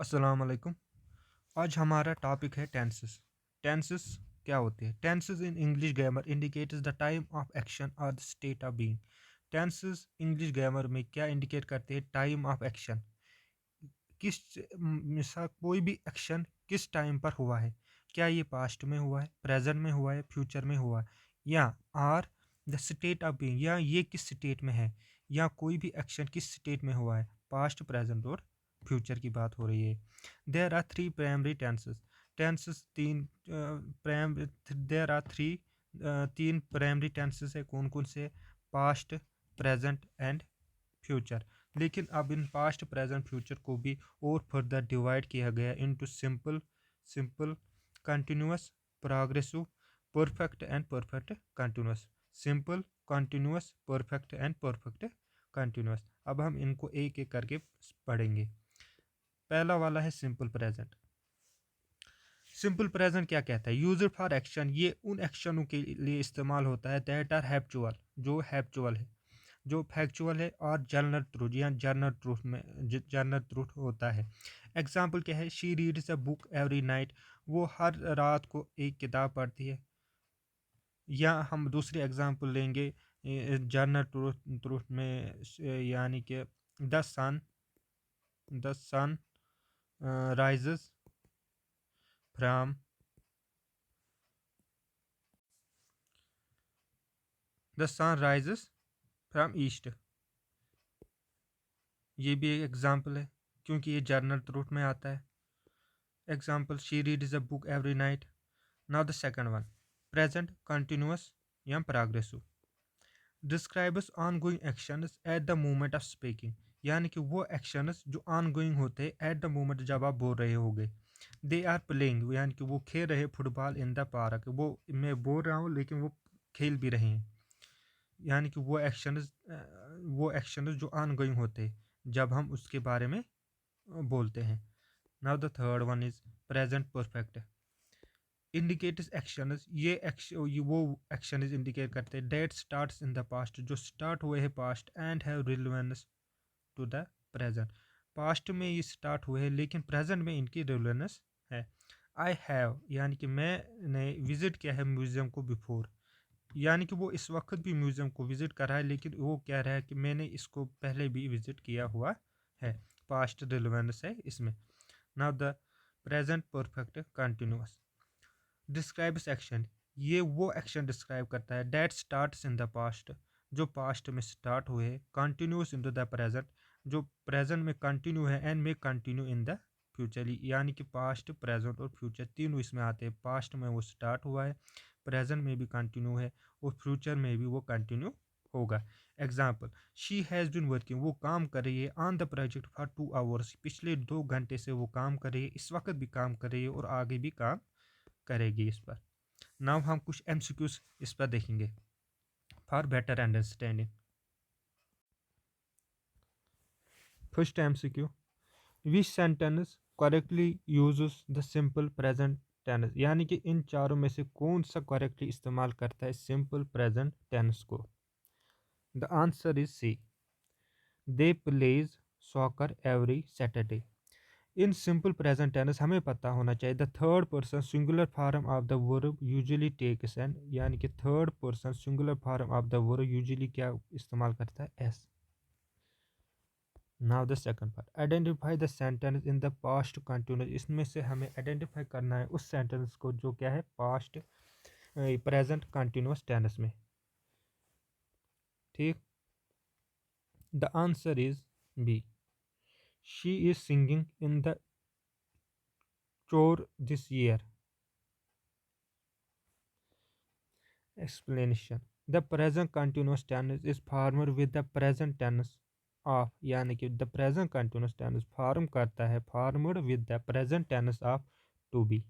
अस्सलाम वालेकुम। आज हमारा टॉपिक है टेंसेस। टेंसेस क्या होते हैं? Tenses in English grammar indicates the time of action और the state of being. Tenses English grammar में क्या इंडिकेट करते हैं? टाइम ऑफ एक्शन, किस मिसाल कोई भी एक्शन किस टाइम पर हुआ है। क्या ये पास्ट में हुआ है, प्रेजेंट में हुआ है, फ्यूचर में हुआ है, या are the state of being, या ये किस स्टेट में है, या कोई भी एक्शन किस स्टेट में हुआ है, पास्ट, प्रेजेंट और फ्यूचर की बात हो रही है। There are three primary tenses. Tenses तीन प्राइम देयर आर थ्री तीन प्राइमरी टेंसेस है। कौन कौन से? Past, present and future. लेकिन अब इन पास्ट, प्रेजेंट, फ्यूचर को भी और फर्दर डिवाइड किया गया into simple, simple, continuous, progressive, perfect and perfect continuous. Simple, continuous, perfect and perfect continuous. अब हम इनको एक एक करके पढ़ेंगे। पहला वाला है सिंपल प्रेजेंट। सिंपल प्रेजेंट क्या कहता है? यूजर फॉर एक्शन, ये उन एक्शनों के लिए इस्तेमाल होता है दैट आर हैप्चुअल, जो हैप्चुअल है, जो फैक्चुअल है, और जर्नल ट्रूथ या जर्नल ट्रूथ में जर्नल ट्रूथ होता है। एग्जाम्पल क्या है? She reads a book every night, वो हर रात को एक किताब पढ़ती है। या हम दूसरी एग्जाम्पल लेंगे जर्नल ट्रूथ ट्रूथ में, यानी कि the sun rises from the sun rises from east. ये भी एक एग्जाम्पल है क्योंकि ये जर्नल ट्रूथ में आता है। Example, she reads a book every night. Now the second one, present continuous या progressive, describes ongoing actions at the moment of speaking, यानी कि वो एक्शंस जो ऑनगोइंग होते हैं एट द मोमेंट जब आप बोल रहे होगे। दे आर प्लेइंग, यानी कि वो खेल रहे फुटबॉल इन द पार्क, वो मैं बोल रहा हूँ लेकिन वो खेल भी रहे हैं। यानी कि वो एक्शंस जो ऑनगोइंग होते हैं जब हम उसके बारे में बोलते हैं। Now the third one is present perfect, indicates actions, ये वो एक्शंस इंडिकेट करते हैं that starts in the past, जो स्टार्ट हुए हैं past and have relevance to the present. Past में ये स्टार्ट हुए हैं लेकिन प्रेजेंट में इनकी रिलेवेंस है। आई हैव, यानी कि मैंने विजिट किया है म्यूजियम को बिफोर, यानी कि वो इस वक्त भी म्यूजियम को विजिट कर रहा है लेकिन वो कह रहा है कि मैंने इसको पहले भी विजिट किया हुआ है। पास्ट रिलेवेंस है इसमें। Now the present perfect continuous, describes action, ये वो एक्शन डिस्क्राइब करता है that starts in the past, जो पास्ट में स्टार्ट हुए हैं, कंटिन्यूस इन द प्रेजेंट, जो प्रेजेंट में कंटिन्यू है, and may continue in the future, यानी कि पास्ट, प्रेजेंट और फ्यूचर तीनों इसमें आते हैं। पास्ट में वो स्टार्ट हुआ है, प्रेजेंट में भी कंटिन्यू है, और फ्यूचर में भी वो कंटिन्यू होगा। Example, she has been working, वो काम कर रही है on the project for 2 hours, पिछले 2 घंटे से वो काम कर रही है, इस वक्त भी काम कर रही है और आगे भी काम करेगी इस पर। नाउ हम कुछ एमसीक्यूज इस पर देखेंगे for better understanding. First MCQ, which sentence correctly uses the simple present tense, यानी कि इन चारों में से कौन सा करेक्टली इस्तेमाल करता है सिंपल प्रेजेंट टेंस को? The answer is C, they plays soccer every Saturday. In simple present tense हमें पता होना चाहिए the third person singular form of the verb usually takes an, यानी कि third person singular form of the verb usually क्या इस्तेमाल करता है? S. Now the second part, identify the sentence in the past continuous, इसमें से हमें identify करना है उस सेंटेंस को जो क्या है पास्ट प्रेजेंट कंटिन्यूस टेंस में। ठीक, the answer is B, she is singing in the choir this year. Explanation, the present continuous tense is formed with the present tense of, यानी कि the present continuous tense form करता है formed with the present tense of to be,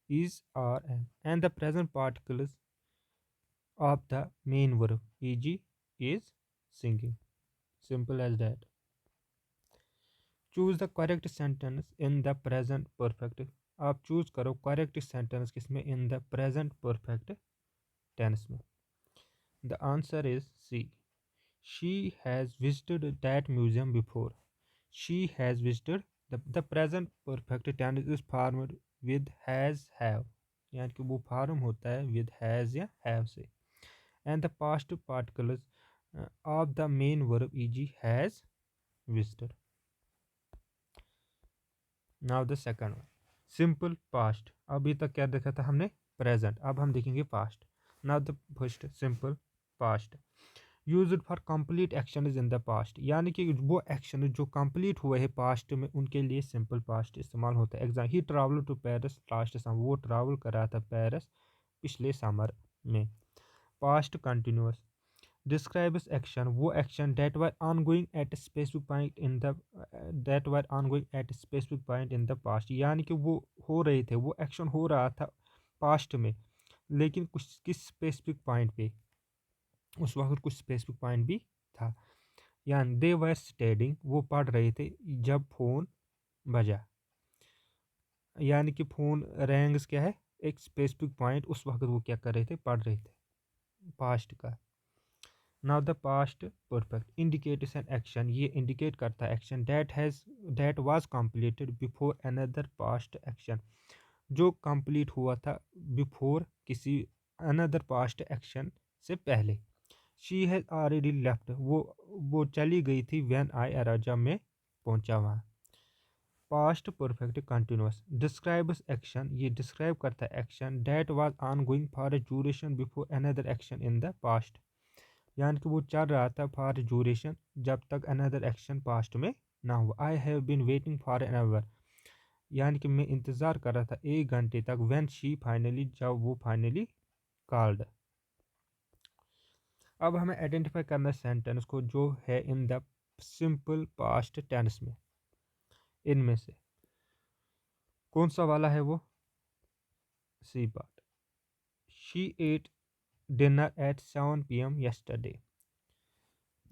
is, are, am, and the present particles of the main verb, e.g. is singing. Simple as that. Choose the correct sentence in the present perfect. आप choose करो correct sentence किसमें? In the present perfect tense में। The answer is C, she has visited that museum before. She has visited the present perfect tense is formed with has have, यानी कि वो फॉर्म होता है विद हैज या have से। And the past particles of the main verb eg has visited. Now the second one, simple past. अभी तक क्या देखा था हमने, प्रेजेंट, अब हम देखेंगे past. Now the first simple past, used for complete action in the past, यानी कि वो एक्शन जो कंप्लीट हुए हैं पास्ट में उनके लिए सिंपल पास्ट इस्तेमाल होता है। Exam, he travel to Paris last summer, वो ट्रैवल कर रहा था पेरिस पिछले समर में। पास्ट कंटिन्यूस describes action, वो action that were ongoing at a specific point in the that were ongoing at a specific point in the past, यानी कि वो हो रहे थे, वो action हो रहा था पास्ट में, लेकिन कुछ किस स्पेसिफिक पॉइंट पे, उस वक्त कुछ स्पेसिफिक पॉइंट भी था। यानी दे वर स्टडिंग, वो पढ़ रहे थे जब फ़ोन बजा, यानी कि फ़ोन रैंग्स क्या है, एक स्पेसिफिक पॉइंट, उस वक्त वो क्या कर रहे थे, पढ़ रहे थे, पास्ट का। Now the past perfect indicates an action, ये इंडिकेट करता है action that was completed before another past action, जो कंप्लीट हुआ था बिफोर किसी अनदर पास्ट एक्शन से पहले। शी हैज़ ऑलरेडी लेफ्ट, वो चली गई थी व्हेन आई अराइव, जब मैं पहुंचा वहाँ। Past perfect continuous describes action, ये डिस्क्राइब करता है action that was ongoing for a duration before another action in the past, यानी कि वो चल रहा था फॉर ड्यूरेशन जब तक अनदर एक्शन पास्ट में ना हुआ। I have been waiting for an hour, यानी कि मैं इंतज़ार कर रहा था 1 घंटे तक, व्हेन शी फाइनली, जब वो फाइनली कॉल्ड। अब हमें आइडेंटिफाई करना है सेंटेंस को जो है in the simple past tense में, इनमें से कौन सा वाला है वो, C part. She ate dinner at 7 PM yesterday.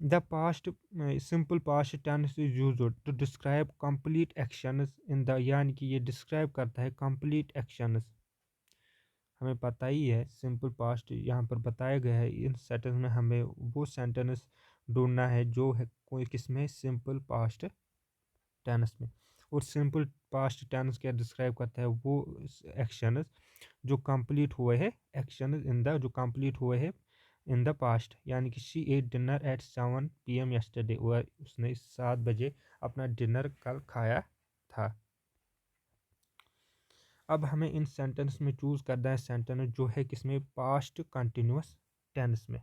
The past simple past tense is used to describe complete actions in the, यानी कि ये डिस्क्राइब करता है complete actions। हमें पता ही है सिंपल पास्ट यहाँ पर बताया गया है, इन सेंटेंस में हमें वो सेंटेंस ढूंढना है जो है कोई किस में, सिंपल पास्ट टेंस में। और सिंपल पास्ट टेंस क्या डिस्क्राइब करता है, वो एक्शंस जो कंप्लीट हुए हैं, एक्शंस इन द जो कंप्लीट हुए हैं इन द पास्ट, यानी कि she ate dinner at 7 PM yesterday, और उसने 7 बजे अपना डिनर कल खाया था। अब हमें इन सेंटेंस में चूज़ करना है सेंटेंस जो है किसमें, पास्ट कंटिन्यूस टेंस में।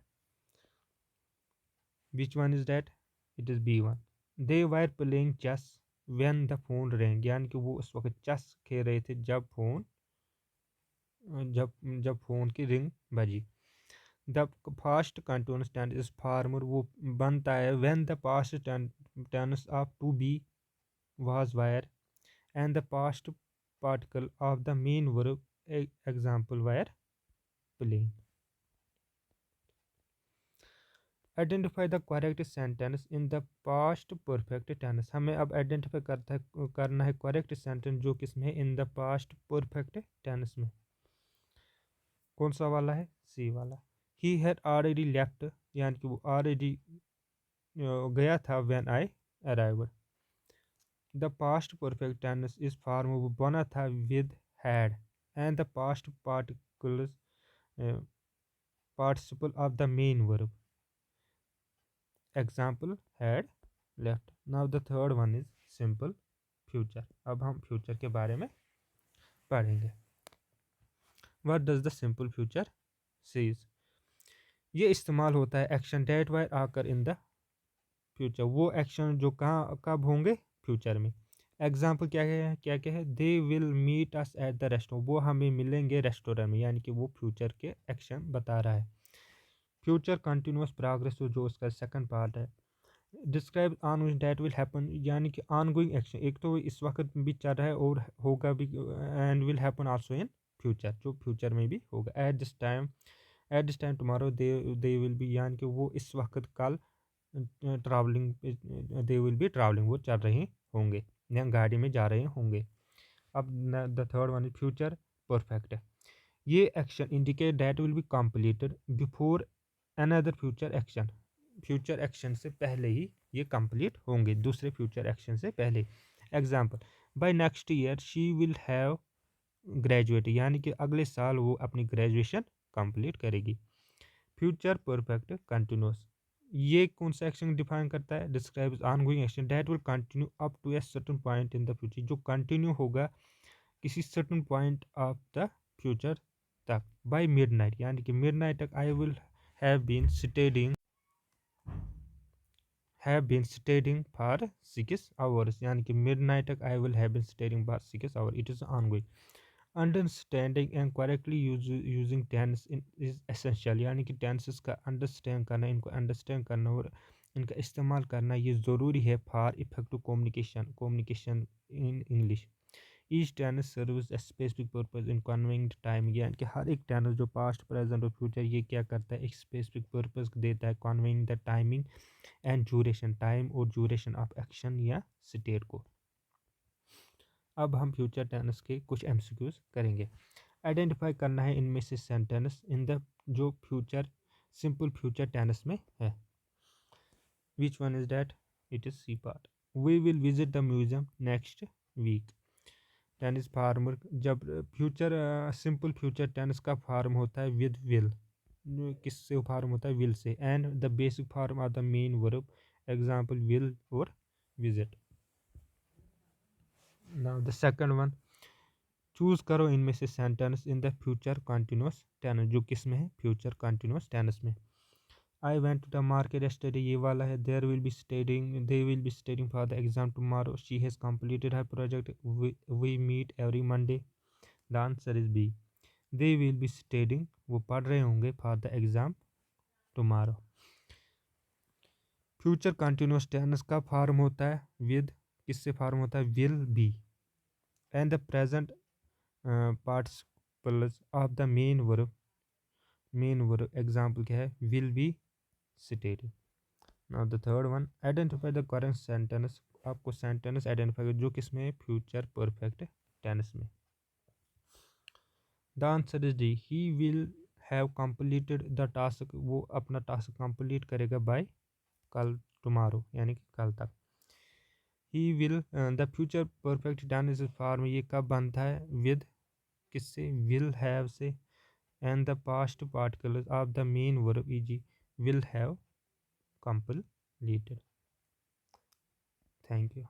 Which one is that, it is B1। They were playing chess when the phone ring, यानी कि वो उस वक्त चेस खेल रहे थे जब फोन जब जब फोन की रिंग बजी। The past continuous tense is formed, वो बनता है when the past tense of to be was were and the past particle of the main verb example were playing. Identify the correct sentence in the past perfect tense, हमें अब identify करना है correct sentence जो किसमें, in the past perfect tense में। कौन सा वाला है, सी वाला। ही हैड ऑलरेडी लेफ्ट, यानी कि वो ऑलरेडी गया था when I arrive. The past perfect tense is form, वो बना था with had and the past particles participle of the main verb example had left. Now the third one is simple future. अब हम future के बारे में पढ़ेंगे। What does the simple future sees, ये इस्तेमाल होता है action that why occur in the future, वो एक्शन जो कहाँ कब होंगे, फ्यूचर में। एग्जाम्पल क्या है, they will meet us at the restaurant, वो हमें मिलेंगे रेस्टोरेंट में, यानी कि वो फ्यूचर के एक्शन बता रहा है। फ्यूचर कंटिन्यूस प्रोग्रेस जो उसका सेकंड पार्ट है। Describe on that will happen, यानी कि ऑन गोइंग एक्शन, एक तो इस वक्त भी चल रहा है और होगा भी, and will happen also in future, जो फ्यूचर में भी होगा। At this time tomorrow they will B, यानी कि वो इस वक्त कल travelling, they will be travelling, वो चल रहे होंगे या गाड़ी में जा रहे होंगे। अब the third one is future perfect, ये action indicate that will be completed before another future action, future action से पहले ही ये कंप्लीट होंगे, दूसरे फ्यूचर एक्शन से पहले। Example, by next year she will have graduate, यानी कि अगले साल वो अपनी ग्रेजुएशन कंप्लीट करेगी। फ्यूचर परफेक्ट कंटिन्यूस, ये कौन सा एक्शन डिफाइन करता है? Describes ongoing action that will continue up to a certain point in the future, जो कंटिन्यू होगा किसी certain point of the future तक। बाय मिडनाइट, यानी कि मिडनाइट तक I will have been studying for 6 hours, यानी कि मिडनाइट तक I will have been studying for 6 hours, it is ongoing. Understanding and correctly using tense is essential, यानी कि tenses का अंडरस्टैंड करना, इनको अंडरस्टैंड करना और इनका इस्तेमाल करना ये ज़रूरी है for effective communication in English. Each tense serves a specific purpose in conveying time, यानी कि हर एक टेंस जो पास्ट प्रेजेंट और फ्यूचर ये क्या करता है, एक स्पेसिफिक पर्पज देता है, conveying the timing and duration, time और ड्यूरेशन ऑफ एक्शन या स्टेट को। अब हम फ्यूचर टेंस के कुछ एमसीक्यूज करेंगे। आइडेंटिफाई करना है इनमें से सेंटेंस इन द जो फ्यूचर सिंपल फ्यूचर टेंस में है। Which one is that? It is C part. We will visit the museum next week. Tense is formed, जब फ्यूचर सिंपल फ्यूचर टेंस का फार्म होता है विद विल, किससे farm होता है? विल से। And the basic form are the main verb, example will और visit. Now the second one, choose करो इनमें से sentence in the future continuous tense, जो किस में है? फ्यूचर कंटिन्यूस टेंस में। I went to the market yesterday, ये वाला है। They will be studying for the exam tomorrow, she has completed her project, we meet every Monday, the answer is B. They will be studying, वो पढ़ रहे होंगे, for the exam tomorrow. Future continuous tense का form होता है with, किससे form होता है? Will be. And the present participles of the main verb example क्या है? Will be study. Now the third one, identify the correct sentence, आपको sentence identify जो किस में है? फ्यूचर परफेक्ट टेंस में। The answer is D, he will have completed the task, वो अपना टास्क कंप्लीट करेगा बाय कल, टुमारो, यानी कि कल तक। He will, the future perfect tense form ये कब बनता है? विद, किससे? विल हैव से। And the past particles of the main verb is will have completed. Thank you.